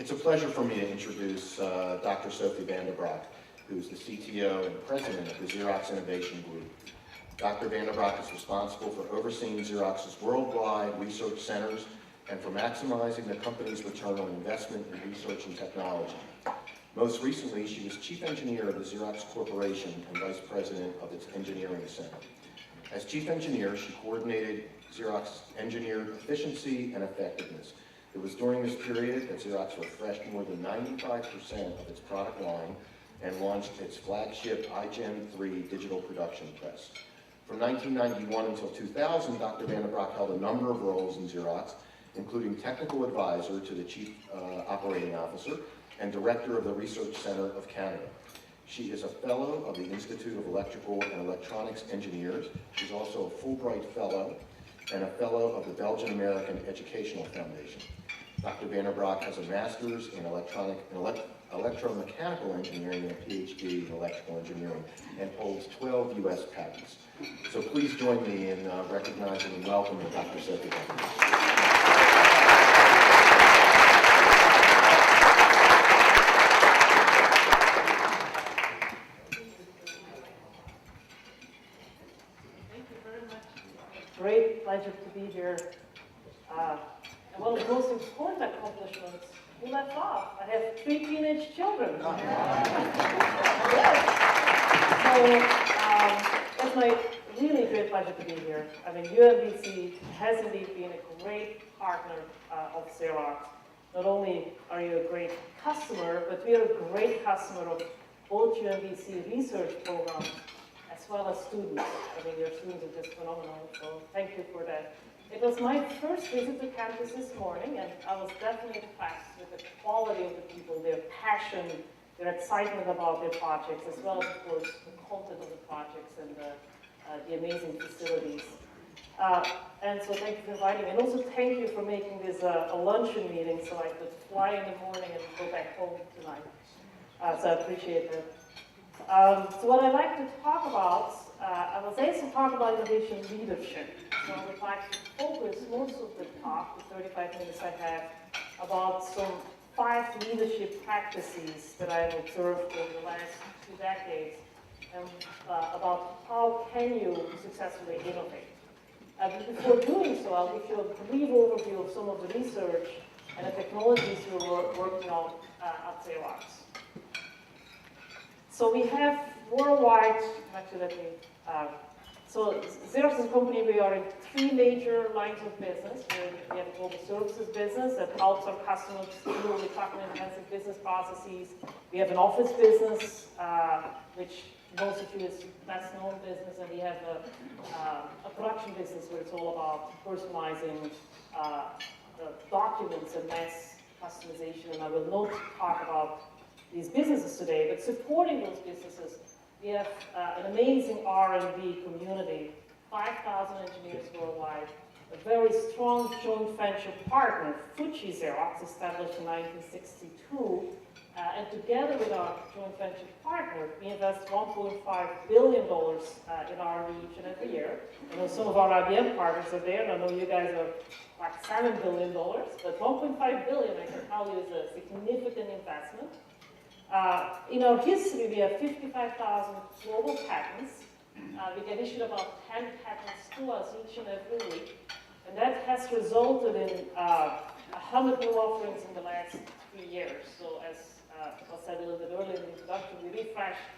It's a pleasure for me to introduce Dr. Sophie Vanderbroek, who's the CTO and president of the Xerox Innovation Group. Dr. Vanderbroek is responsible for overseeing Xerox's worldwide research centers and for maximizing the company's return on investment in research and technology. Most recently, she was chief engineer of the Xerox Corporation and vice president of its engineering center. As chief engineer, she coordinated Xerox's engineered efficiency and effectiveness. It was during this period that Xerox refreshed more than 95% of its product line and launched its flagship iGen 3 digital production press. From 1991 until 2000, Dr. Vanderbroek held a number of roles in Xerox, including technical advisor to the chief operating officer and director of the Research Center of Canada. She is a fellow of the Institute of Electrical and Electronics Engineers. She's also a Fulbright Fellow and a fellow of the Belgian-American Educational Foundation. Dr. Vanderbroek has a master's in electro-mechanical engineering and a Ph.D. in electrical engineering and holds 12 U.S. patents. So please join me in recognizing and welcoming Dr. Sophie Vanderbroek. Great pleasure to be here. And one of the most important accomplishments, you left off. I have 3 teenage children. It's my really great pleasure to be here. I mean, UMBC has indeed been a great partner of Xerox. Not only are you a great customer, but we are a great customer of both UMBC research programs as well as students. I mean, your students are just phenomenal, so thank you for that. It was my first visit to campus this morning, and I was definitely impressed with the quality of the people, their passion, their excitement about their projects, as well as, of course, the content of the projects and the amazing facilities. And so thank you for inviting me. And also thank you for making this a luncheon meeting so I could fly in the morning and go back home tonight. So I appreciate that. So what I'd like to talk about, I was asked to talk about innovation leadership. So I would like to focus most of the talk, the 35 minutes I have, about some 5 leadership practices that I've observed over the last 2 decades, and about how can you successfully innovate. Before doing so, I'll give you a brief overview of some of the research and the technologies we're working on at Xerox. So we have worldwide, actually let me, so Xerox is a company, we are in 3 major lines of business. We have a global services business that helps our customers deal with capital-intensive business processes. We have an office business, which most of you is best known business, and we have a production business where it's all about personalizing the documents and mass customization, and I will not talk about these businesses today, but supporting those businesses, we have an amazing R&D community, 5,000 engineers worldwide, a very strong joint venture partner, Fuji Xerox, established in 1962, and together with our joint venture partner, we invest $1.5 billion in R&D each and every year. I know some of our IBM partners are there, and I know you guys are like $7 billion, but $1.5 billion, I can tell you, is a significant investment. In our history, we have 55,000 global patents. We get issued about 10 patents to us each and every week. And that has resulted in 100 new offerings in the last 3 years. So as I said a little bit earlier in the introduction, we refreshed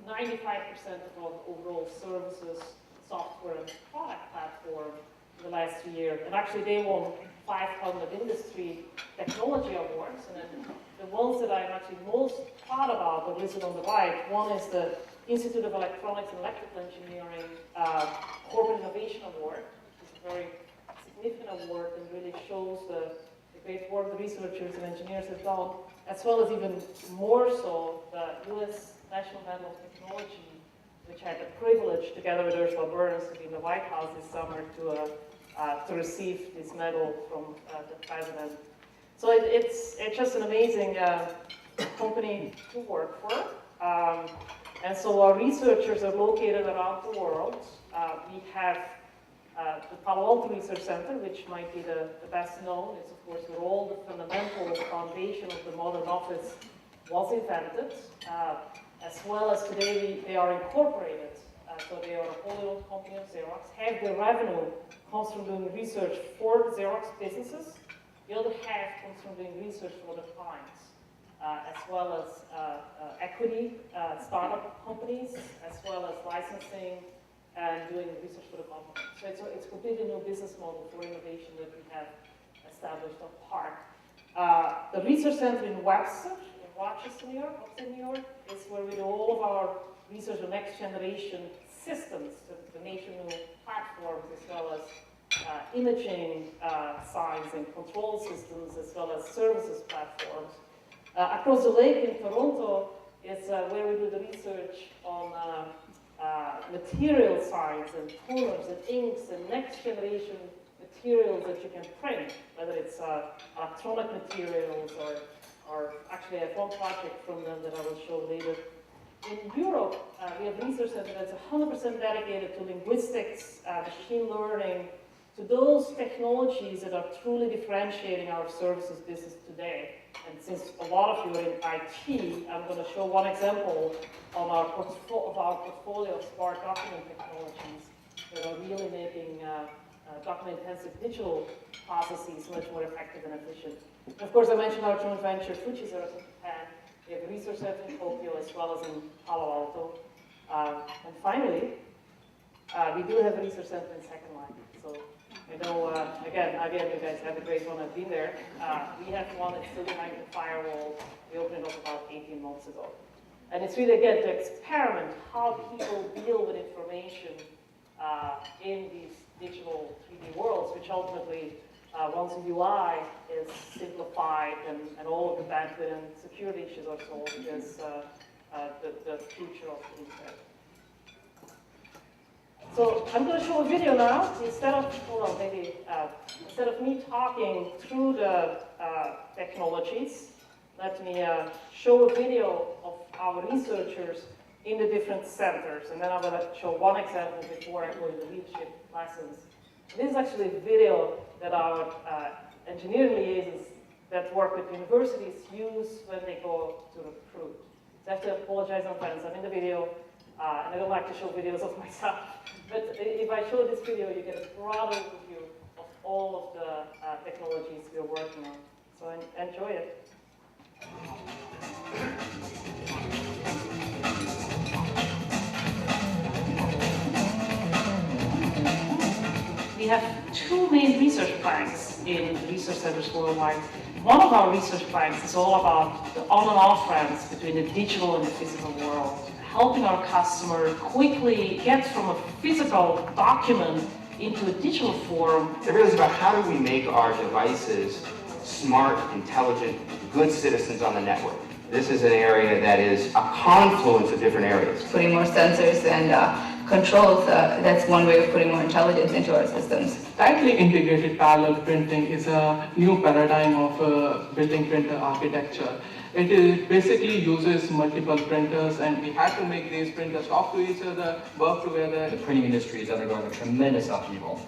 95% of our overall services, software, and product platform in the last 3 years. And actually, they won 500 industry technology awards. And then the ones that I'm actually most proud about are listed on the right. One is the Institute of Electronics and Electrical Engineering Corporate Innovation Award. It's a very significant award and really shows the great work the researchers and engineers have done, as well as even more so the U.S. National Medal of Technology, which I had the privilege, together with Ursula Burns, to be in the White House this summer to receive this medal from the president. So it's just an amazing company to work for. And so our researchers are located around the world. We have the Palo Alto Research Center, which might be the best known. It's, of course, where all the fundamental foundation of the modern office was invented, as well as today they are incorporated. So they are a wholly owned company of Xerox. Half their revenue comes from doing research for Xerox businesses. The other half comes from doing research for the clients, as well as equity, startup companies, as well as licensing and doing research for the government. So it's a completely new business model for innovation that we have established apart. The research center in Webster, in Rochester, New York, upstate New York, is where we do all of our research on next generation systems, the nation-new platforms, as well as imaging science and control systems, as well as services platforms. Across the lake in Toronto is where we do the research on material science and toners and inks and next generation materials that you can print, whether it's electronic materials or actually I have one project from them that I will show later. In Europe, we have research center that's 100% dedicated to linguistics, machine learning, to those technologies that are truly differentiating our services business today. And since a lot of you are in IT, I'm going to show one example on our portfolio of smart document technologies that are really making document-intensive digital processes much more effective and efficient. And of course, I mentioned our joint venture, Fujisaurus in Japan. We have a research center in Tokyo as well as in Palo Alto. And finally, we do have a research center in Second Line. So I know, again, you guys have a great one. I've been there. We have one that's still behind the firewall. We opened it up about 18 months ago. And it's really, again, to experiment how people deal with information in these digital 3D worlds, which ultimately, once the UI is simplified and all of the bandwidth and security issues are solved, is the future of the internet. So I'm going to show a video now. Instead of me talking through the technologies, let me show a video of our researchers in the different centers. And then I'm going to show one example before I go into leadership lessons. This is actually a video that our engineering liaisons that work with universities use when they go to recruit. So I have to apologize in advance. I'm in the video, and I don't like to show videos of myself. But if I show this video, you get a broad overview of all of the technologies we're working on. So enjoy it. We have two main research planks in research centers worldwide. One of our research planks is all about the on and off ramps between the digital and the physical world, helping our customer quickly get from a physical document into a digital form. It really is about how do we make our devices smart, intelligent, good citizens on the network. This is an area that is a confluence of different areas. Putting more sensors and controls, that's one way of putting more intelligence into our systems. Tightly integrated parallel printing is a new paradigm of building printer architecture. It basically uses multiple printers, and we had to make these printers talk to each other, work together. The printing industry is undergoing a tremendous upheaval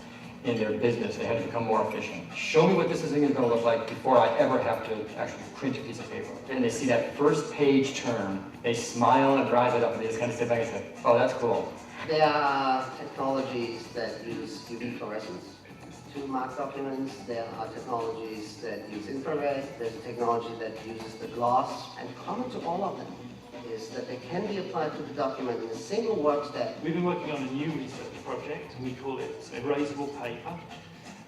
in their business. They had to become more efficient. Show me what this thing is going to look like before I ever have to actually print a piece of paper. And they see that first page turn, they smile and rise it up, and they just kind of sit back and say, oh, that's cool. There are technologies that use UV fluorescence to mark documents. There are technologies that use infrared. There's a technology that uses the gloss. And common to all of them is that they can be applied to the document in a single work step. We've been working on a new research project, and we call it erasable paper.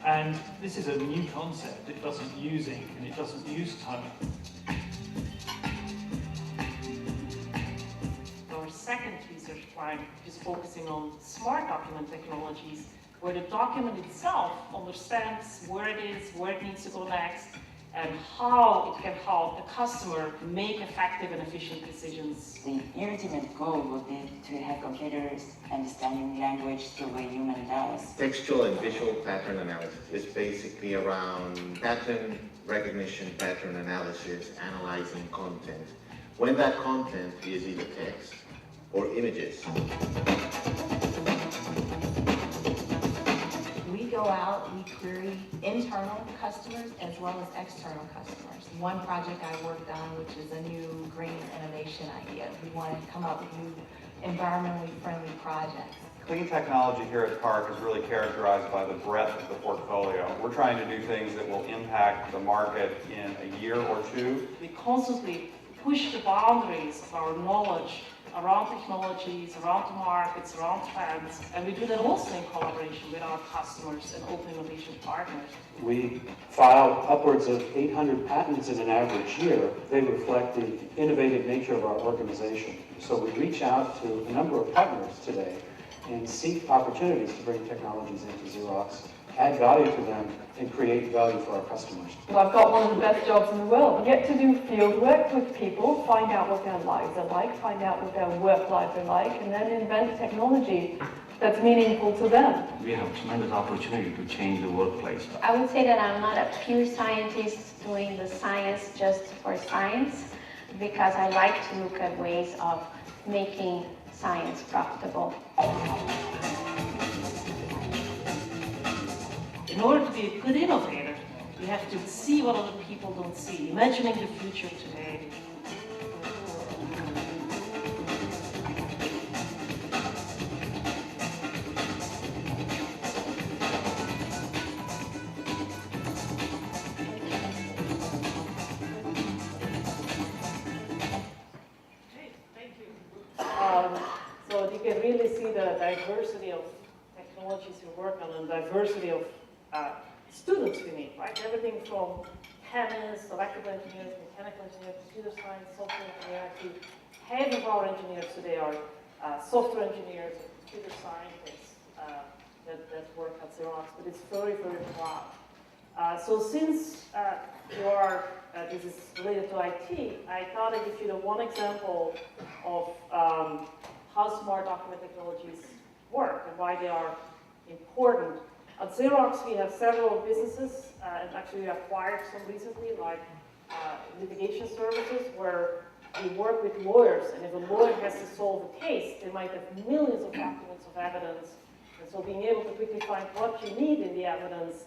And this is a new concept. It doesn't use ink and it doesn't use toner. Our second research plan is focusing on smart document technologies, where the document itself understands where it is, where it needs to go next, and how it can help the customer make effective and efficient decisions. The ultimate goal would be to have computers understanding language the way human does. Textual and visual pattern analysis is basically around pattern recognition, pattern analysis, analyzing content. When that content is either text or images. We go go out, we query internal customers as well as external customers. One project I worked on, which is a new green innovation idea. We wanted to come up with new environmentally friendly projects. Clean technology here at Park is really characterized by the breadth of the portfolio. We're trying to do things that will impact the market in a year or two. We constantly push the boundaries of our knowledge around technologies, around the markets, around trends, and we do that also in collaboration with our customers and open innovation partners. We file upwards of 800 patents in an average year. They reflect the innovative nature of our organization. So we reach out to a number of partners today and seek opportunities to bring technologies into Xerox, add value to them, and create value for our customers. Well, I've got one of the best jobs in the world. I get to do field work with people, find out what their lives are like, find out what their work life are like, and then invent technology that's meaningful to them. We have tremendous opportunity to change the workplace. I would say that I'm not a pure scientist doing the science just for science, because I like to look at ways of making science profitable. In order to be a good innovator, you have to see what other people don't see, imagining the future today. So you can really see the diversity of technologies we work on and diversity of students we need, right? Everything from chemists, electrical engineers, mechanical engineers, computer science, software engineers. Half of our engineers today are software engineers, computer scientists that work at Xerox, but it's very, very broad. So since this is related to IT, I thought I'd give you the one example of how smart document technologies work and why they are important. At Xerox, we have several businesses, and actually we acquired some recently, like litigation services, where we work with lawyers, and if a lawyer has to solve a case, they might have millions of documents of evidence, and so being able to quickly find what you need in the evidence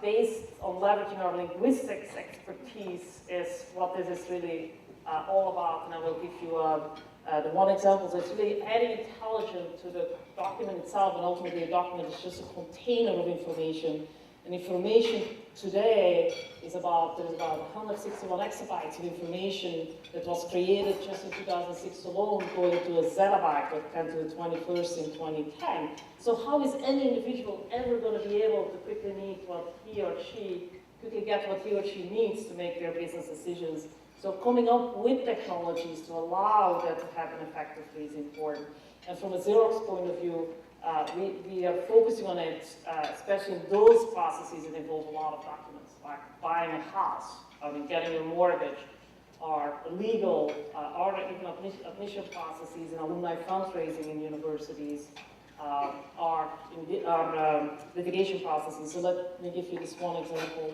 based on leveraging our linguistics expertise is what this is really all about, and I will give you the one example. So it's really adding intelligence to the document itself, and ultimately a document is just a container of information. And information today is there's about 161 exabytes of information that was created just in 2006 alone, going to a zettabyte that came to the 21st in 2010. So how is any individual ever going to be able to quickly get what he or she needs to make their business decisions? So coming up with technologies to allow that to happen effectively is important. And from a Xerox point of view, we are focusing on it, especially in those processes that involve a lot of documents, like buying a house, getting a mortgage, or legal, or even admission processes and alumni fundraising in universities, or litigation processes. So let me give you this one example.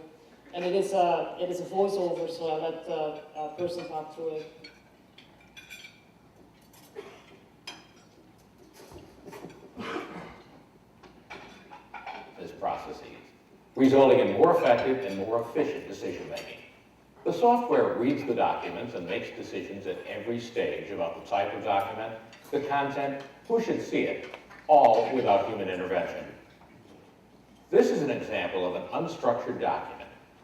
And it is a voiceover, so I let a person talk through it. This processes, resulting in more effective and more efficient decision-making. The software reads the documents and makes decisions at every stage about the type of document, the content, who should see it, all without human intervention. This is an example of an unstructured document,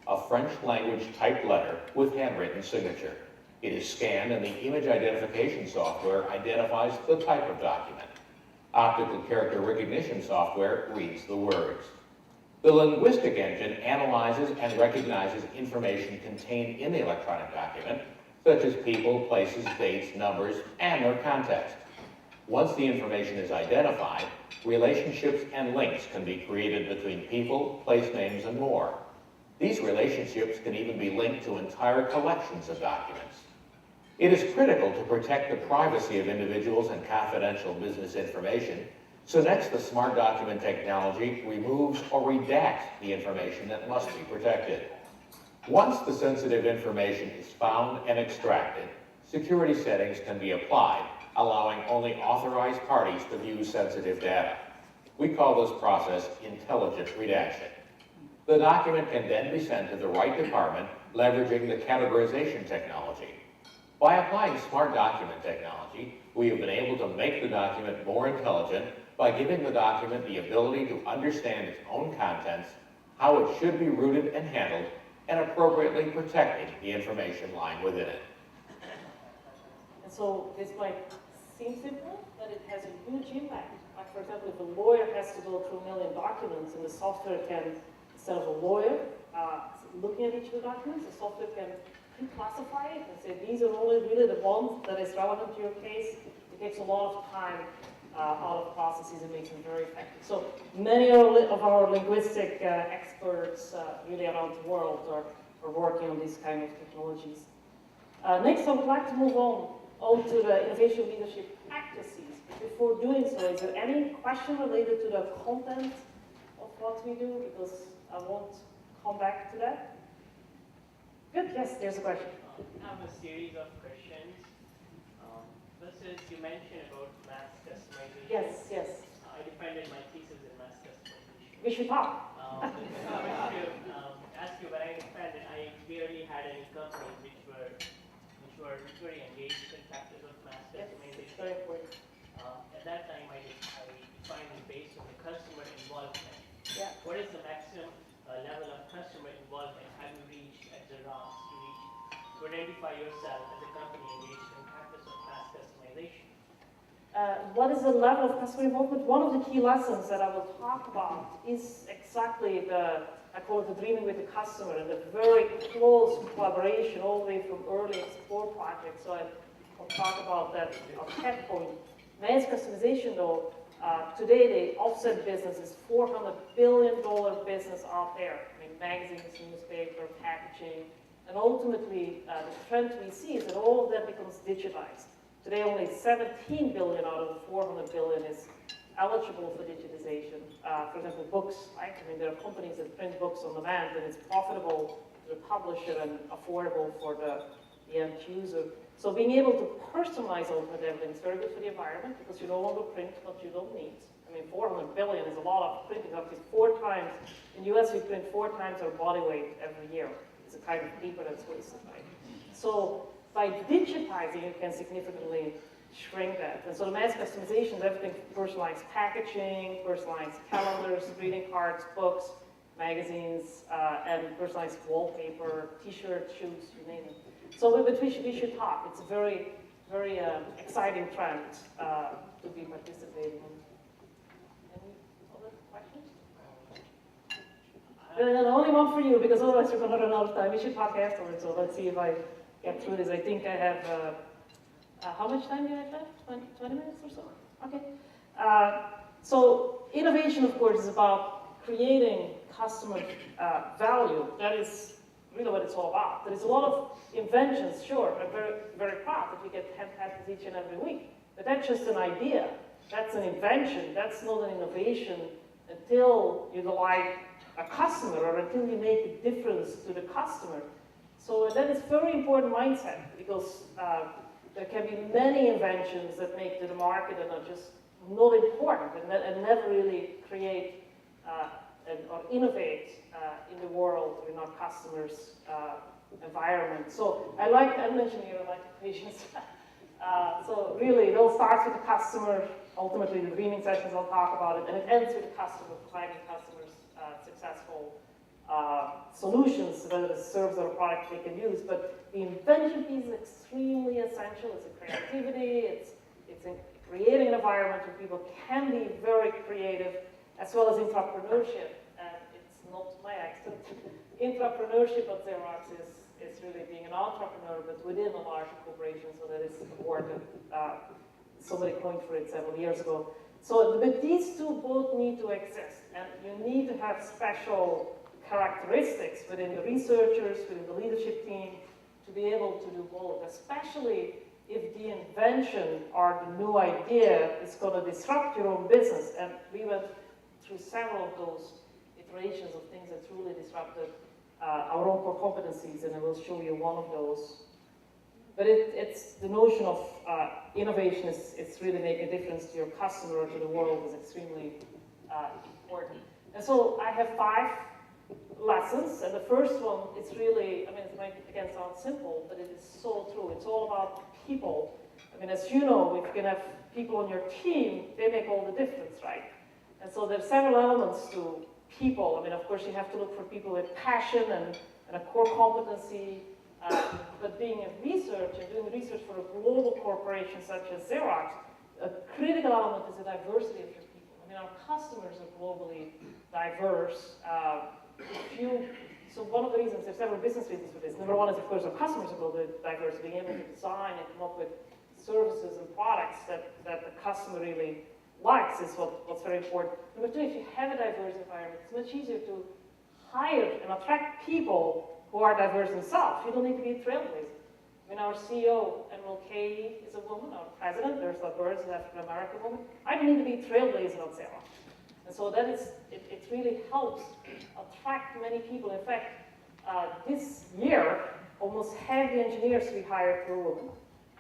a French language typed letter with handwritten signature. It is scanned and the image identification software identifies the type of document. Optical character recognition software reads the words. The linguistic engine analyzes and recognizes information contained in the electronic document, such as people, places, dates, numbers, and their context. Once the information is identified, relationships and links can be created between people, place names, and more. These relationships can even be linked to entire collections of documents. It is critical to protect the privacy of individuals and confidential business information, so next the smart document technology removes or redacts the information that must be protected. Once the sensitive information is found and extracted, security settings can be applied, allowing only authorized parties to view sensitive data. We call this process intelligent redaction. The document can then be sent to the right department, leveraging the categorization technology. By applying smart document technology, we have been able to make the document more intelligent by giving the document the ability to understand its own contents, how it should be routed and handled, and appropriately protecting the information lying within it. And so this might seem simple, but it has a huge impact. Like for example, if a lawyer has to go through 1 million documents and the software can, instead of a lawyer looking at each of the documents, the software can pre-classify it and say these are only really the ones that is relevant to your case. It takes a lot of time out of processes and makes them very effective. So many of our linguistic experts really around the world are working on these kind of technologies. Next, I would like to move on to the innovation leadership practices. Before doing so, is there any question related to the content of what we do? Because I won't come back to that. Good, yes, there's a question. I have a series of questions. First is, you mentioned about mass customization. Yes, yes. I defended my thesis in mass customization. We should talk. I wish to ask you, when I defended, I barely had any companies which were very engaged in practice of mass customization. Very important. At that time, I defined it based on the customer involvement. Yeah. What is the maximum level of customer involvement have you reached at Xerox to identify yourself as a company engaged in practice of mass customization? What is the level of customer involvement? One of the key lessons that I will talk about is exactly I call it the dreaming with the customer and the very close collaboration all the way from early explore projects. So I'll talk about that at point. Mass customization though, today the offset business is $400 billion business out there. I mean, magazines, newspaper, packaging, and ultimately the trend we see is that all of that becomes digitized. Today only 17 billion out of the 400 billion is eligible for digitization. For example, books, right? I mean, there are companies that print books on demand and it's profitable to the publisher and affordable for the end user. So being able to personalize ultimately everything is very good for the environment because you no longer print what you don't need. I mean, 400 billion is a lot of printing. Up to 4 times, in the US we print 4 times our body weight every year. It's a kind of paper that's wasted, right? So by digitizing, you can significantly shrink that. And so the mass customization is everything from personalized packaging, personalized calendars, greeting cards, books, magazines, and personalized wallpaper, t-shirts, shoes, you name it. So but we should talk. It's a very, very exciting trend to be participating in. Any other questions? And only one for you, because otherwise we're going to run out of time. We should talk afterwards, so let's see if I get through this. I think I have, how much time do I have left? 20 minutes or so? Okay. So innovation, of course, is about creating customer value. That is really what it's all about. There's a lot of inventions, sure. I'm very, very proud that we get 10 patents each and every week. But that's just an idea. That's an invention. That's not an innovation until you delight a customer or until you make a difference to the customer. So that is a very important mindset because there can be many inventions that make to the market and are just not important and never really create or innovate in the world or in our customers' environment. So I mentioned here I like equations. So really, it all starts with the customer. Ultimately, the dreaming sessions, I'll talk about it, and it ends with the customer, providing customers successful solutions, whether it serves or a product they can use. But the invention piece is extremely essential. It's a creativity. It's in creating an environment where people can be very creative, as well as entrepreneurship. And it's not my accent. Entrepreneurship at Xerox is really being an entrepreneur, but within a larger corporation, so that is important. Somebody coined for it several years ago. So, but these two both need to exist, and you need to have special characteristics within the researchers, within the leadership team, to be able to do both, especially if the invention or the new idea is going to disrupt your own business. And we went through several of those iterations of things that truly disrupted our own core competencies, and I will show you one of those. But it's the notion of innovation is really making a difference to your customer or to the world is extremely important. And so I have 5 lessons, and the first one is really, I mean, it might again sound simple, but it is so true. It's all about people. I mean, as you know, if you can have people on your team, they make all the difference, right? And so there's several elements to people. I mean, of course, you have to look for people with passion and a core competency, but being in research and doing research for a global corporation such as Xerox, a critical element is the diversity of your people. I mean, our customers are globally diverse. So one of the reasons, there's several business reasons for this. Number one is, of course, our customers are globally diverse, being able to design and come up with services and products that the customer really likes is what's very important. Number two, if you have a diverse environment, it's much easier to hire and attract people who are diverse themselves. You don't need to be a trailblazer. I mean, our CEO, Emerald Kay, is a woman. Our president, Ursula Burns, is an African-American woman. I don't need to be a trailblazer on Xerox. And so that is, it really helps attract many people. In fact, this year, almost half the engineers we hired were women,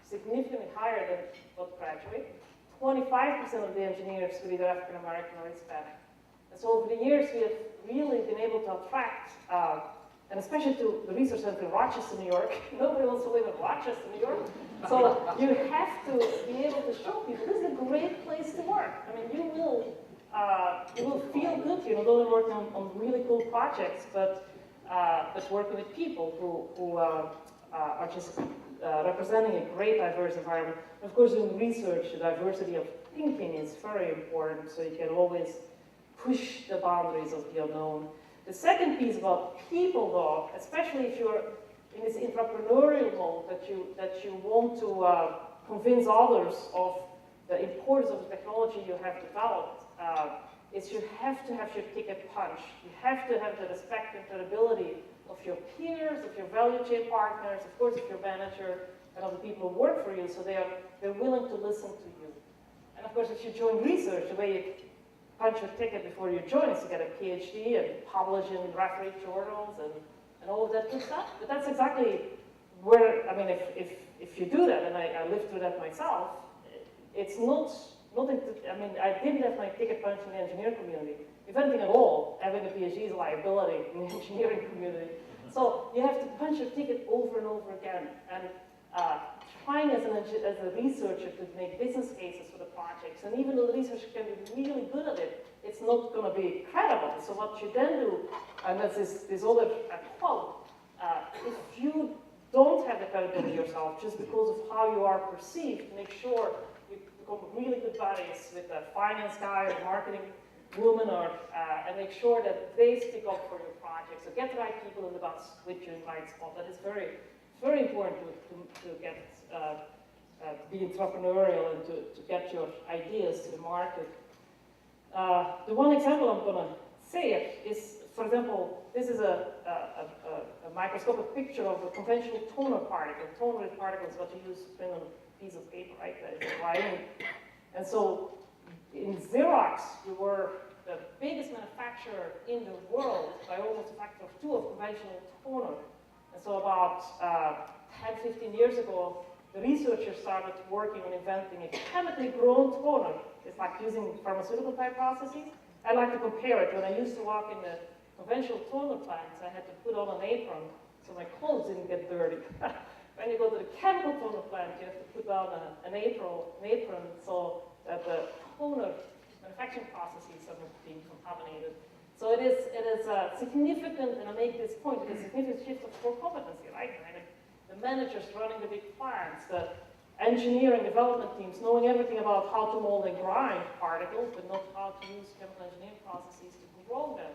significantly higher than what graduate. 25% of the engineers were either African American or Hispanic. And so over the years, we have really been able to attract, and especially to the research center in Rochester, New York. Nobody wants to live in Rochester, New York. So you have to be able to show people this is a great place to work. I mean, you will feel good, you know, not only working on really cool projects, but working with people who are just representing a great diverse environment. Of course, in research, the diversity of thinking is very important, so you can always push the boundaries of the unknown. The second piece about people, though, especially if you're in this entrepreneurial mode that you want to convince others of the importance of the technology you have developed, is you have to have your ticket punch. You have to have the respect and credibility of your peers, of your value chain partners, of course, of your manager, and of the people who work for you, so they're willing to listen to you. And of course, if you join research, the way you punch your ticket before you join is to get a Ph.D. and publish in referee journals and all of that good stuff. But that's exactly where, I mean, if you do that, and I lived through that myself, it's nothing to, I mean, I didn't have my ticket punch in the engineering community. If anything at all, having a PhD is a liability in the engineering community. So you have to punch your ticket over and over again. And trying as a researcher to make business cases for the projects. And even though the researcher can be really good at it, it's not going to be credible. So what you then do, and that's this other quote, if you don't have the credibility yourself just because of how you are perceived, make sure you become really good buddies with a finance guy or marketing woman, or and make sure that they stick up for your project. So get the right people in the bus with you in the right spot. That is very, very important to get be entrepreneurial and to get your ideas to the market. The one example I'm going to say is, for example, this is a microscopic picture of a conventional toner particle. Toner particle is what you use to print on a piece of paper, right? That is writing. And so in Xerox, we were the biggest manufacturer in the world by almost a factor of 2 of conventional toner. And so about 10, 15 years ago, the researchers started working on inventing a chemically grown toner. It's like using pharmaceutical type processes. I like to compare it. When I used to work in the conventional toner plants, I had to put on an apron so my clothes didn't get dirty. When you go to the chemical toner plant, you have to put on an apron so that the toner manufacturing processes are not being contaminated. So it is significant, and I make this point, it is a significant shift of core competency, right? The managers running the big plants, the engineering development teams knowing everything about how to mold and grind particles, but not how to use chemical engineering processes to control them.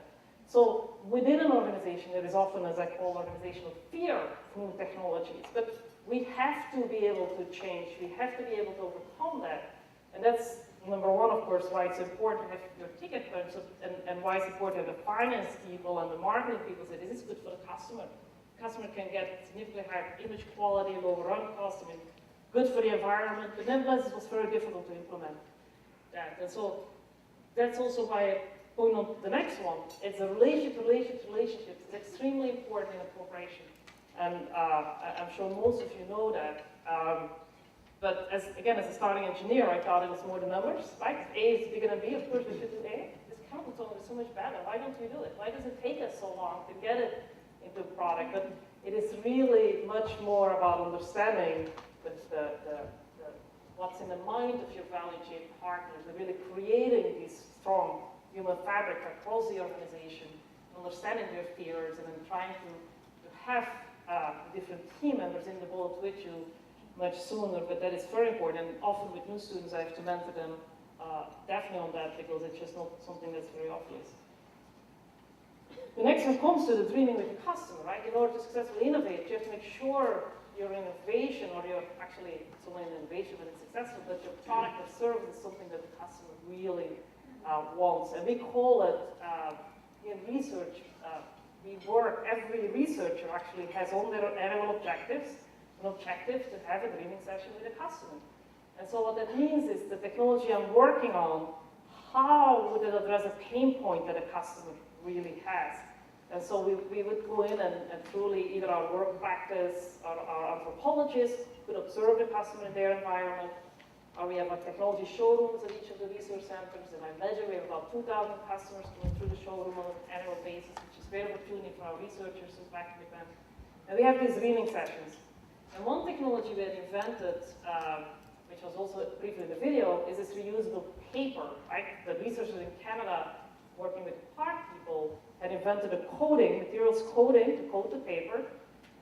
So within an organization, there is often, as I call, organizational fear of new technologies. But we have to be able to change. We have to be able to overcome that. And that's number one, of course, why it's important to have your ticket punch, and why it's important to have the finance people and the marketing people say this is good for the customer. The customer can get significantly higher image quality, lower run cost, I mean, good for the environment, but nevertheless it was very difficult to implement that. And so that's also why, going on to the next one, it's a relationship. It's extremely important in a corporation. And I'm sure most of you know that. But as a starting engineer, I thought it was more the numbers, right? A is bigger than B, of course we should do A. This microcontroller is so much better. Why don't we do it? Why does it take us so long to get it into a product? But it is really much more about understanding what's in the mind of your value chain partners, and really creating this strong human fabric across the organization, understanding their fears, and then trying to have different team members in the boat with you much sooner. But that is very important. And often with new students, I have to mentor them definitely on that, because it's just not something that's very obvious. The next one comes to the dreaming with the customer, right? In order to successfully innovate, you have to make sure your innovation, or your actually, it's only an innovation when it's successful, but your product or service is something that the customer really wants. And we call it, in research, every researcher actually has on their annual objectives, an objective to have a dreaming session with a customer. And so what that means is the technology I'm working on, how would it address a pain point that a customer really has? And so we would go in and truly, either our work practice or our anthropologists could observe the customer in their environment, or we have our technology showrooms at each of the research centers, and I measure we have about 2,000 customers coming through the showroom on an annual basis, which is a great opportunity for our researchers to interact with them. And we have these dreaming sessions. And one technology we had invented, which was also briefly in the video, is this reusable paper, right? The researchers in Canada working with park people had invented a coating, materials coating, to coat the paper.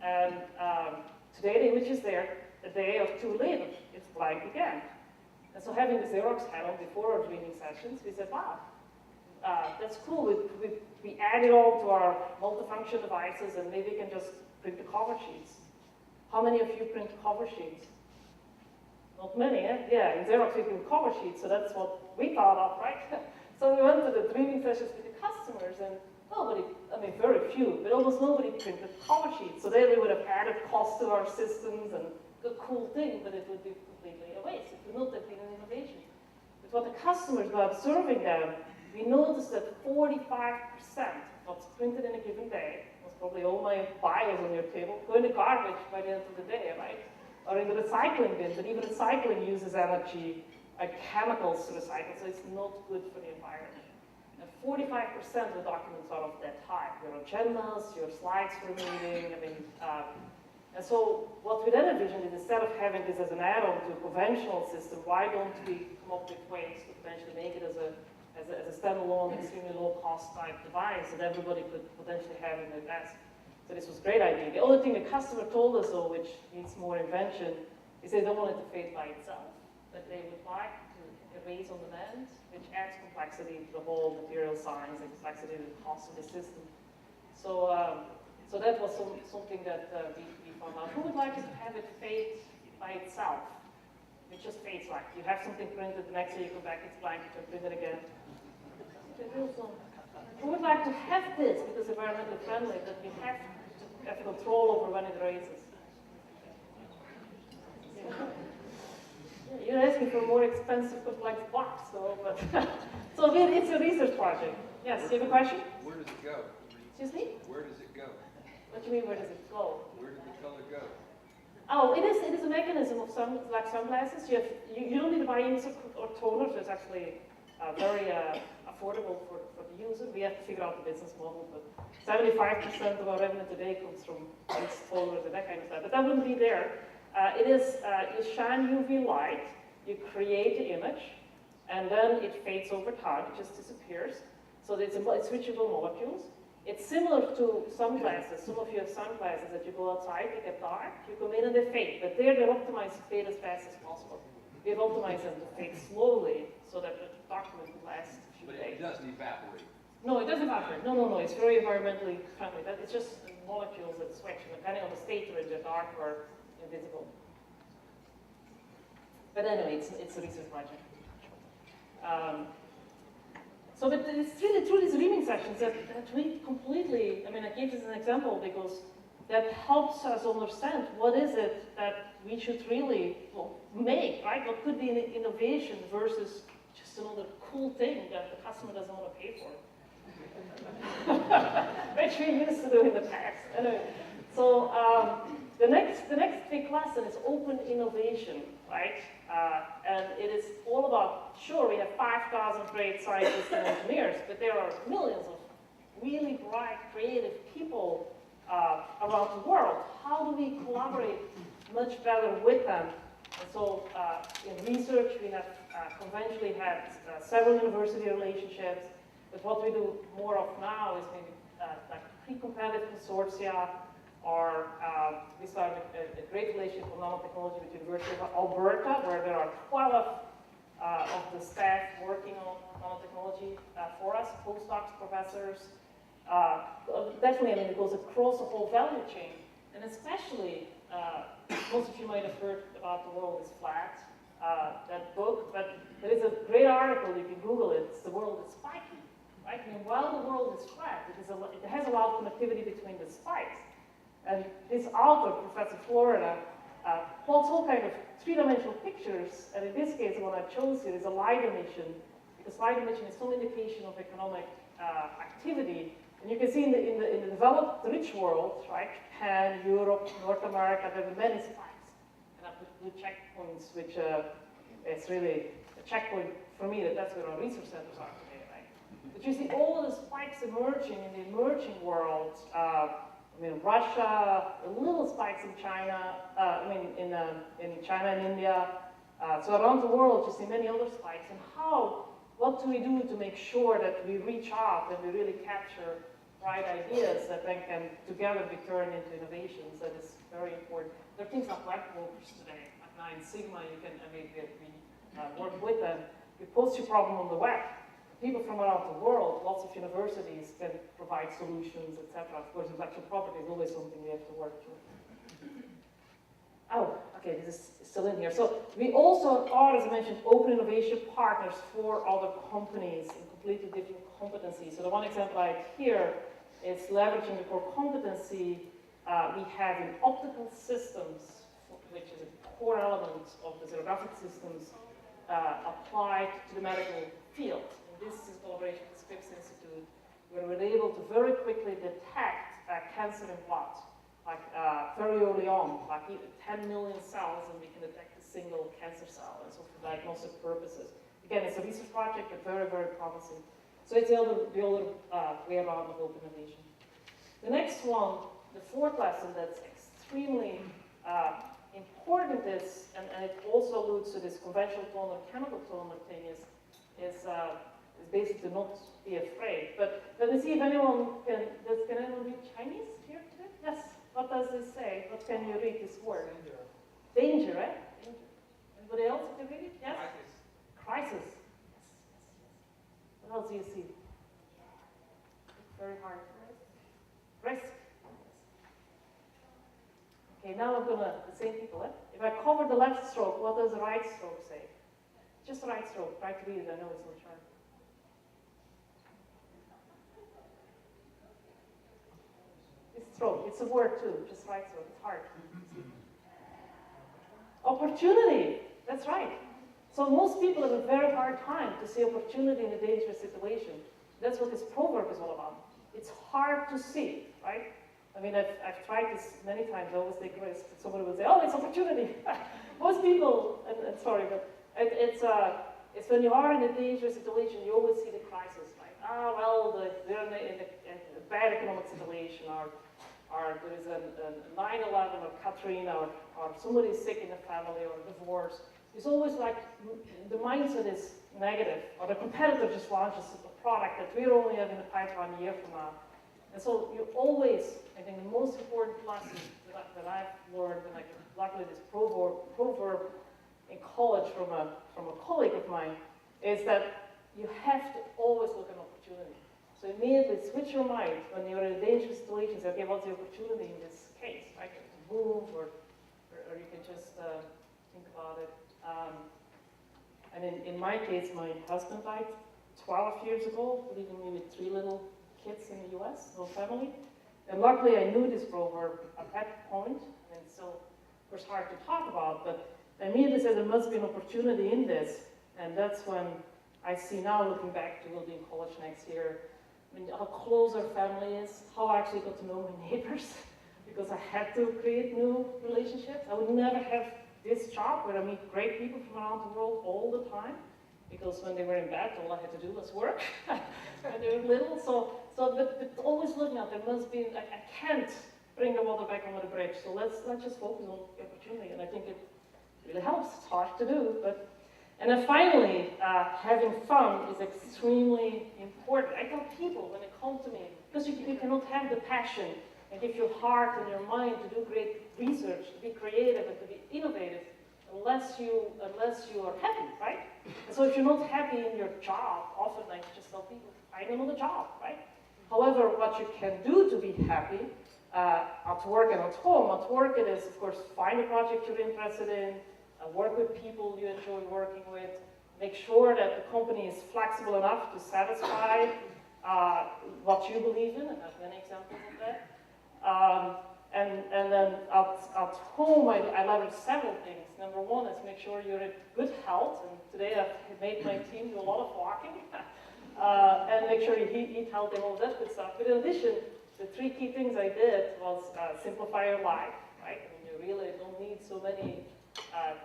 And today the image is there. A day or two later, it's blank again. And so having the Xerox hat on before our dreaming sessions, we said, wow, that's cool. We add it all to our multifunction devices, and maybe we can just print the cover sheets. How many of you print cover sheets? Not many, eh? Yeah, in Xerox we print cover sheets, so that's what we thought of, right? So we went to the dreaming sessions with the customers, and nobody, I mean very few, but almost nobody printed cover sheets. So there we would have added cost to our systems and a cool thing, but it would be completely a waste. It would not have been an innovation. But what the customers, by observing them, we noticed that 45% of what's printed in a given day, was probably all my bios on your table, go in the garbage by the end of the day, right? Or in the recycling bin, but even recycling uses energy, chemicals to recycle, so it's not good for the environment. And 45% of the documents are of that type. Your agendas, your slides for a meeting, and so what we then envisioned is, instead of having this as an add-on to a conventional system, why don't we come up with ways to potentially make it as a standalone, extremely low-cost type device that everybody could potentially have in their desk. So this was a great idea. The only thing the customer told us, though, which needs more invention, is they don't want it to fade by itself, but they would like to erase on demand, which adds complexity to the whole material science and complexity to the cost of the system. So, so that was something that we found out. Who would like to have it fade by itself? It just fades like you have something printed, the next day you go back, it's blank, you can print it again. Who would like to have this, because it's environmentally friendly, that we have to have control over when it raises? Yeah, you're asking for a more expensive, complex box, so, but so it's a research project. Yes, you have a question? Where does it go? Excuse me? Where does it go? What do you mean, where does it go? Where does the color go? Oh, it is a mechanism of like sunglasses. You don't need to buy inks or toners. It's actually very affordable for the user. We have to figure out the business model, but 75% of our revenue today comes from inks, toners, and that kind of stuff. But that wouldn't be there. It is, you shine UV light, you create the image, and then it fades over time. It just disappears. So it's switchable molecules. It's similar to sunglasses. Some of you have sunglasses that you go outside, they get dark, you come in and they fade. But they're optimized to fade as fast as possible. We've optimized them to fade slowly so that the document will last a few days. But it doesn't evaporate. No, it doesn't evaporate. No. It's very environmentally friendly. It's just molecules that switch, and depending on the state they're in, they're dark or invisible. But anyway, it's a research project. So but it's really through these reading sessions that we completely, I mean, I gave this as an example because that helps us understand what is it that we should really make, right? What could be an innovation versus just another cool thing that the customer doesn't want to pay for. Which we used to do in the past. Anyway, so The next big lesson is open innovation, right? And it is all about, sure, we have 5,000 great scientists and engineers, but there are millions of really bright, creative people around the world. How do we collaborate much better with them? And so in research, we have conventionally had several university relationships, but what we do more of now is maybe like pre-competitive consortia, or we started a great relationship with nanotechnology with the University of Alberta, where there are 12 of the staff working on nanotechnology for us, postdocs, professors. Definitely, I mean, it goes across the whole value chain, and especially, most of you might have heard about The World is Flat, that book, but there is a great article, you can Google it, it's The World is Spiky, right? I mean, while the world is flat, it has a lot of connectivity between the spikes. And this author, Professor Florida, plots all kind of three-dimensional pictures, and in this case, the one I chose here is a light emission, because light emission is some indication of economic activity. And you can see in the developed, the rich world, right, Japan, Europe, North America, there are many spikes. And I put blue checkpoints, which is really a checkpoint for me, that's where our research centers are today, right? But you see all of the spikes emerging in the emerging world. I mean, Russia, little spikes in China, in China and India. So around the world, you see many other spikes. And what do we do to make sure that we reach out and we really capture bright ideas that then can together be turned into innovations? That is very important. There are things like web brokers today, like 9 Sigma, we work with them. You post your problem on the web. People from around the world, lots of universities can provide solutions, etc. Of course, intellectual property is always something we have to work through. Oh, okay, this is still in here. So we also are, as I mentioned, open innovation partners for other companies in completely different competencies. So the one example I have here is leveraging the core competency we have in optical systems, which is a core element of the xerographic systems applied to the medical field. This is collaboration with the Scripps Institute, where we're able to very quickly detect cancer in blood, like very early on, like 10 million cells, and we can detect a single cancer cell, and so for diagnostic purposes. Again, it's a research project, but very, very promising. So it's the other way around of open innovation. The next one, the fourth lesson that's extremely important is, and it also alludes to this conventional toner, chemical toner thing, is basically not be afraid. But let me see if anyone can anyone read Chinese here today? Yes. What does this say? What can you read this word? Danger. Danger, eh? Danger. Anybody else can read it? Yes? Crisis. Yes. What else do you see? Very hard. Risk. Okay, now I'm gonna, the same people, eh? If I cover the left stroke, what does the right stroke say? Just the right stroke. Try to read it, I know it's on the chart. It's stroke, it's a word too, just right stroke, it's hard. Opportunity, that's right. So most people have a very hard time to see opportunity in a dangerous situation. That's what this proverb is all about. It's hard to see, right? I mean, I've tried this many times, I always take risks. Somebody will say, oh, it's opportunity. Most people, and sorry, but it's when you are in a dangerous situation, you always see the crisis, right? Ah, well, they're in a bad economic situation, or there is a 9/11 or Katrina, or somebody's sick in the family, or divorce. It's always like the mindset is negative, or the competitor just launches a product that we're only having in the pipeline a year from now. And so you always, I think the most important lesson that I've learned, and luckily this proverb in college from a colleague of mine, is that you have to always look at opportunity. So immediately switch your mind when you're in a dangerous situation, say, okay, what's the opportunity in this case, right? To move, or you can just think about it. And in my case, my husband died 12 years ago, leaving me with 3 little kids in the US, no family. And luckily I knew this proverb at that point, and it's still, of course, hard to talk about, but I immediately said there must be an opportunity in this. And that's when I see now, looking back to will be in college next year, I mean, how close our family is, how I actually got to know my neighbors, because I had to create new relationships. I would never have this job where I meet great people from around the world all the time, because when they were in bed, all I had to do was work when they were little. But always looking at there must be, I can't bring the water back under the bridge, so let's just focus on the opportunity, and I think it really helps. It's hard to do, but. And then finally, having fun is extremely important. I tell people when they come to me, because you cannot have the passion and give your heart and your mind to do great research, to be creative and to be innovative, unless you are happy, right? And so if you're not happy in your job, often I just tell people, find another job, right? However, what you can do to be happy at work and at home, at work it is, of course, find a project you're interested in, work with people you enjoy working with, make sure that the company is flexible enough to satisfy what you believe in, and I have many examples of that. And then at home, I leverage several things. Number one is make sure you're in good health, and today I've made my team do a lot of walking, and make sure you eat healthy and all that good stuff. But in addition, the three key things I did was simplify your life, right? I mean, you really don't need so many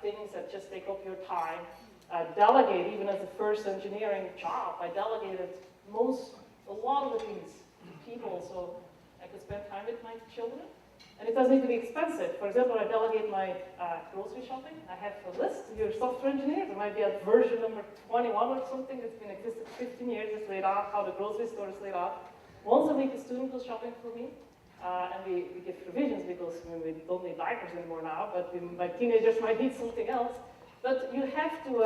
things that just take up your time. Delegate, even as the first engineering job, I delegated a lot of the things to people so I could spend time with my children. And it doesn't need to be expensive. For example, I delegate my grocery shopping. I have a list. You're a software engineer. There might be a version number 21 or something that's been existed 15 years. It's laid out, how the grocery store is laid out. Once a week, the student goes shopping for me. And we give revisions because we don't need diapers anymore now, but my teenagers might need something else. But you have to,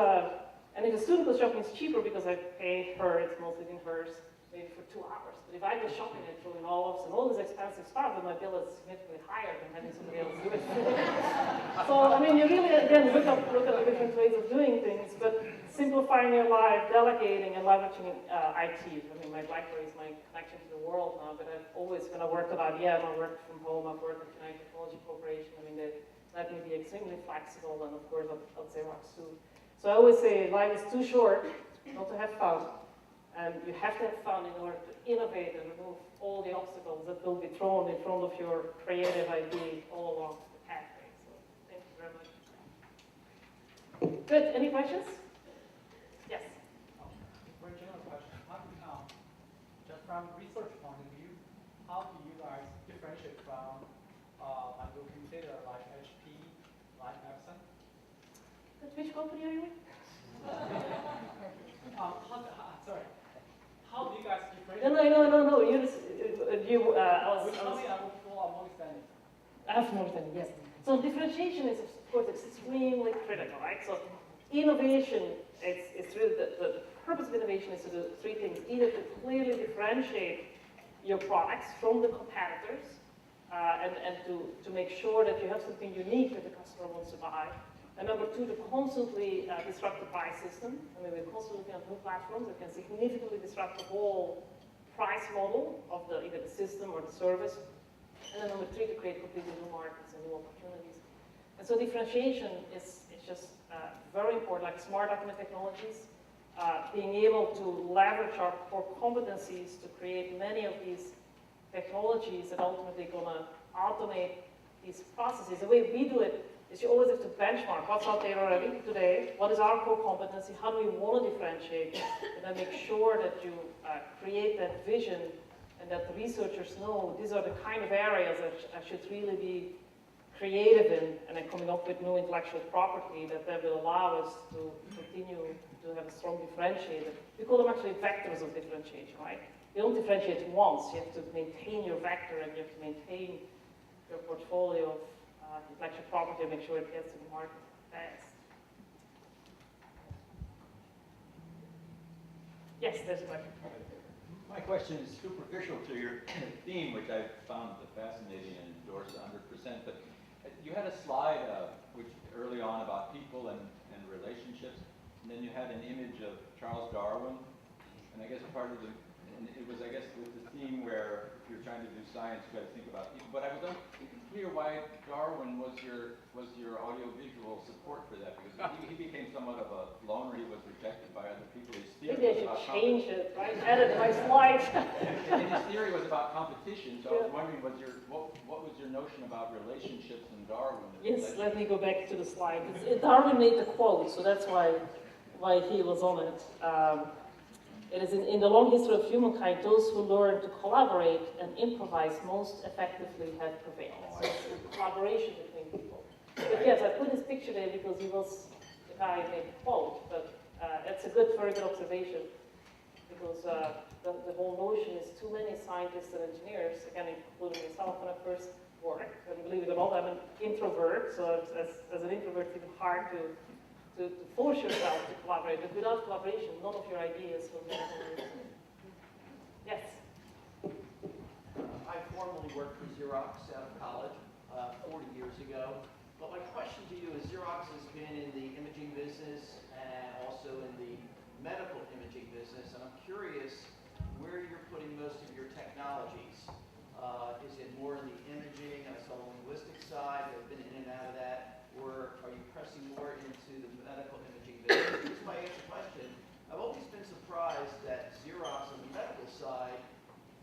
and if the student goes shopping, it's cheaper because I pay her, it's mostly in hers, maybe for 2 hours. But if I go shopping and throw in olives and all this expensive stuff, then my bill is significantly higher than having somebody else do it. So, I mean, you really, again, look at the different ways of doing things, but simplifying your life, delegating, and leveraging IT. I mean, my BlackBerry is my connection to the world now, but I've always, when I worked at IBM, I worked from home, I've worked at United Technology Corporation. I mean, they let me be extremely flexible, and of course, at Xerox too. So I always say, life is too short not to have fun. And you have to have fun in order to innovate and remove all the obstacles that will be thrown in front of your creative idea all along the pathway. So thank you very much. Good, any questions? Yes. Very general question. Just from research point of view, how do you guys differentiate from, like, you consider like HP, like Epson? Which company are you in? Sorry. How do you guys differentiate? No. Which company are more standing? I have more than, yes. So differentiation is, of course, it's extremely critical, right? So innovation, it's really the purpose of innovation is to do three things. Either to clearly differentiate your products from the competitors, and to make sure that you have something unique that the customer wants to buy. And number two, to constantly disrupt the price system. I mean, we're constantly looking at new platforms that can significantly disrupt the whole price model of either the system or the service. And then number three, to create completely new markets and new opportunities. And so differentiation is just very important, like smart document technologies, being able to leverage our core competencies to create many of these technologies that ultimately gonna automate these processes. The way we do it is you always have to benchmark what's out there already today, what is our core competency, how do we want to differentiate, and then make sure that you create that vision and that the researchers know these are the kind of areas that I should really be creative in, and then coming up with new intellectual property that will allow us to continue to have a strong differentiator. We call them actually vectors of differentiation, right? You don't differentiate once, you have to maintain your vector and you have to maintain your portfolio of intellectual property and make sure it gets to the market fast. Yes, there's a question. My question is superficial to your theme, which I found fascinating and endorsed 100%. But you had a slide which early on about people and relationships, and then you had an image of Charles Darwin, and I guess part of the and it was, I guess, with the theme where if you're trying to do science, you got to think about people. But I was unclear why Darwin was your audiovisual support for that, because he became somewhat of a loner. He was rejected by other people. His theory Maybe I was should about change it, right? Edit my slides. and his theory was about competition. So I was wondering, what was your notion about relationships in Darwin? Yes, let me go back to the slide. Darwin made the quote, so that's why he was on it. It is in the long history of humankind, those who learn to collaborate and improvise most effectively have prevailed. So it's a collaboration between people. But yes, I put this picture there because he was the guy who made the quote, but it's a very good observation, because the whole notion is too many scientists and engineers, again, including myself when I first worked, and believe it or not, I'm an introvert, so as an introvert, it's even hard to force yourself to collaborate. But without collaboration, none of your ideas will be able. Yes? I formerly worked for Xerox out of college 40 years ago. But my question to you is, Xerox has been in the imaging business and also in the medical imaging business, and I'm curious where you're putting most of your technologies. Is it more in the imaging, the linguistic side, have been in and out of that, or are you pressing more into the medical imaging business? Here's my answer question. I've always been surprised that Xerox on the medical side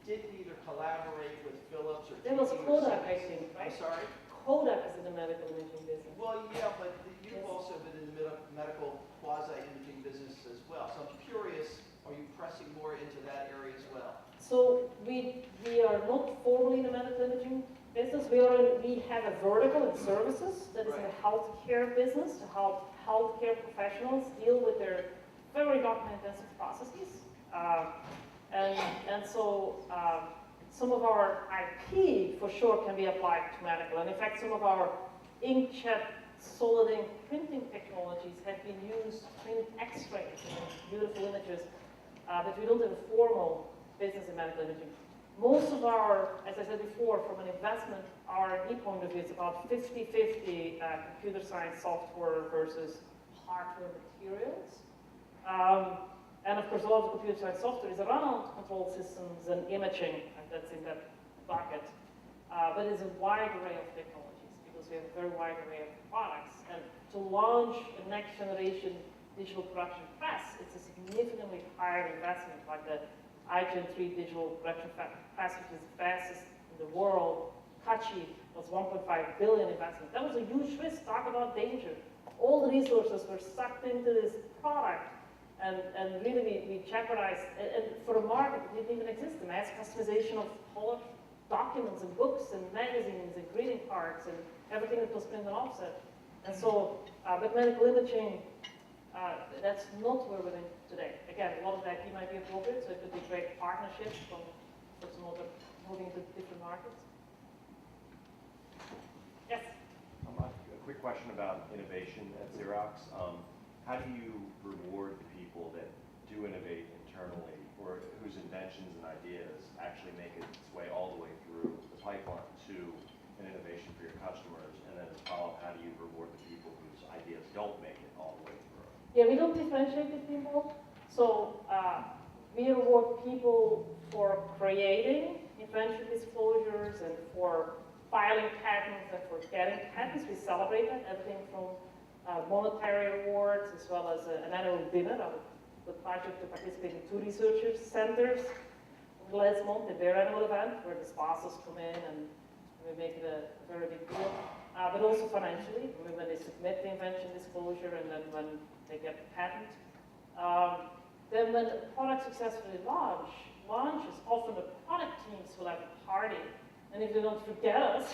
didn't either collaborate with Philips or There was Kodak, I think, right? I'm sorry? Kodak is in the medical imaging business. Well, yeah, but you've also been in the medical quasi-imaging business as well. So I'm curious, are you pressing more into that area as well? So we are not formally in the medical imaging business. We have a vertical in services that is in the healthcare business to help healthcare professionals deal with their very document-intensive processes. And so some of our IP, for sure, can be applied to medical. And in fact, some of our inkjet solid ink printing technologies have been used to print X-rays and beautiful images, but we don't have a formal business in medical imaging. Most of our, as I said before, from an investment R&D point of view, it's about 50-50 computer science software versus hardware materials. And of course, a lot of the computer science software is around control systems and imaging, and that's in that bucket. But it's a wide array of technologies, because we have a very wide array of products. And to launch a next generation digital production press, it's a significantly higher investment, like the iGen 3 digital production press, which is the fastest in the world. Kachi was 1.5 billion investment. That was a huge risk. Talk about danger. All the resources were sucked into this product, and really we jeopardized, and for a market that didn't even exist, the mass customization of whole documents and books and magazines and greeting cards and everything that was printed and offset. And so, but medical imaging, that's not where we're in today. Again, a lot of the IP might be appropriate, so it could be great partnerships for some other moving to different markets. Yes? A quick question about innovation at Xerox. How do you reward the people that do innovate internally, or whose inventions and ideas actually make its way all the way through the pipeline to an innovation for your customers? And then as a follow-up, how do you reward the people whose ideas don't make it all the way through? Yeah, we don't differentiate between both. So we reward people for creating invention disclosures and for filing patents and for getting patents. We celebrate that, everything from monetary awards as well as an annual dinner. I was privileged to participate in 2 researchers centers last month at their annual event, where the sponsors come in and we make it a very big deal. But also financially, when they submit the invention disclosure and then when they get the patent. Then when the product successfully launches, often the product teams will have a party. And if they don't forget us,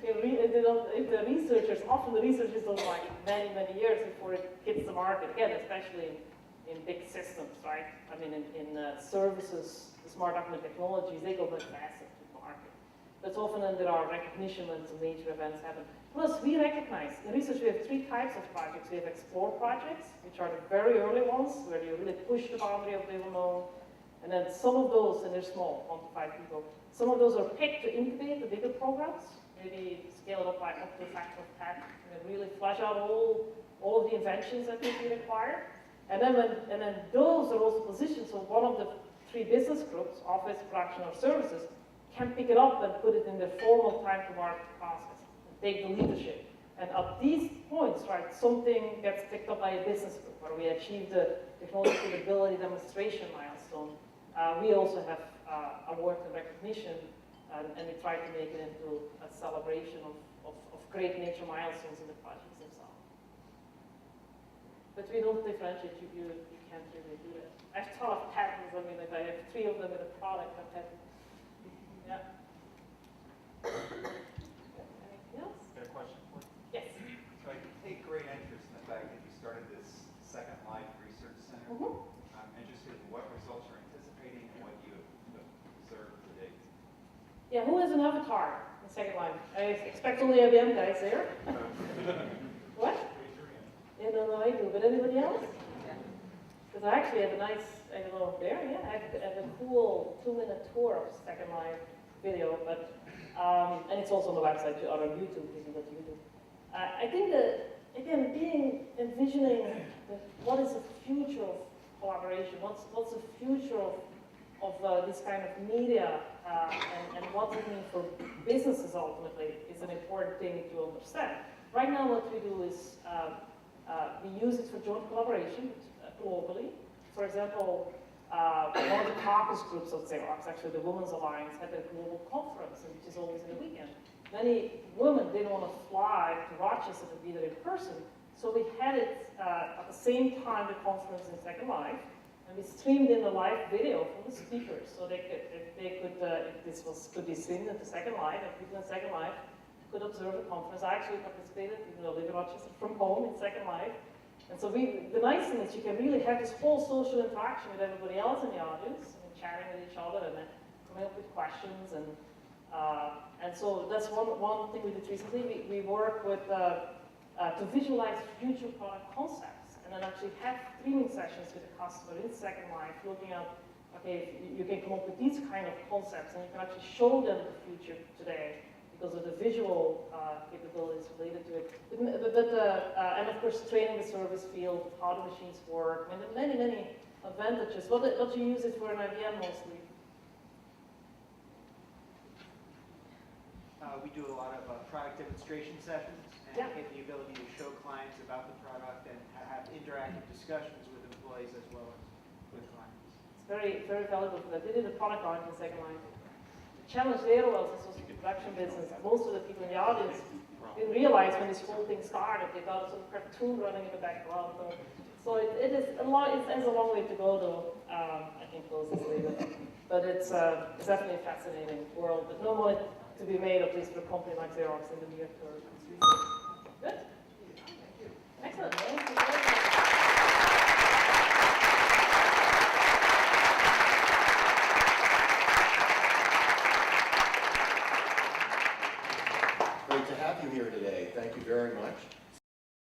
if the researchers, often the researchers don't like many, many years before it hits the market. Again, especially in big systems, right? I mean, in services, the smart document technologies, they go much faster to the market. But often then there are recognition when some major events happen. Plus, we recognize, in research we have 3 types of projects. We have explore projects, which are the very early ones, where you really push the boundary of the unknown. And then some of those, and they're small, 1 to 5 people, some of those are picked to incubate the bigger programs, maybe scale it up by up to a factor of 10, and really flesh out all of the inventions that may be required. And then those are also positioned, so one of the 3 business groups, office, production, or services, can pick it up and put it in their formal time-to-market process, and take the leadership. And at these points, right, something gets picked up by a business group, where we achieve the technology capability demonstration milestone. We also have award and recognition, and we try to make it into a celebration of great nature milestones in the projects themselves. But we don't differentiate, you can't really do that. I've thought of patents, I mean, if I have 3 of them in a product, I'm happy. Yeah. Anything else? Got a question for you? Yes. So I take great interest in the fact that you started this Second Life Research Center. I'm interested in what results you're anticipating and what you have observed to date. Yeah, who has an avatar in Second Life? I expect only IBM guys there. What? Yeah, no, I do, but anybody else? Because I actually have a nice, I don't know, there, yeah, I have a cool 2-minute tour of Second Life video, but, and it's also on the website or on YouTube, if you go to YouTube. I think that, again, envisioning what is the future of collaboration, what's the future of this kind of media, and what it means for businesses ultimately is an important thing to understand. Right now what we do is we use it for joint collaboration globally. For example, one of the caucus groups of Xerox, actually the Women's Alliance, had a global conference, which is always in the weekend. Many women didn't want to fly to Rochester to be there in person, so we had it at the same time the conference in Second Life, and we streamed in a live video from the speakers, so they could, if this could be streamed into Second Life, and people in Second Life could observe the conference. I actually participated, even though I live in Rochester, from home in Second Life. And so the nice thing is you can really have this whole social interaction with everybody else in the audience, and chatting with each other, and then coming up with questions. And so that's one thing we did recently. We work with to visualize future product concepts, and then actually have streaming sessions with the customer in Second Life, looking at, okay, you can come up with these kind of concepts, and you can actually show them the future today, because of the visual capabilities related to it. And of course, training the service field, how the machines work, and many advantages. What you use it for in IBM mostly? We do a lot of product demonstration sessions, and Yeah. get the ability to show clients about the product and have interactive discussions with employees as well as with clients. It's very, very valuable for that. They did a product art in Second Life. The challenge there was, this was the production business, most of the people in the audience didn't realize when this whole thing started, they thought it was a cartoon running in the background. So it has a long way to go, though. I can close this later. But it's definitely a fascinating world, but no money to be made, at least for a company like Xerox in the near term.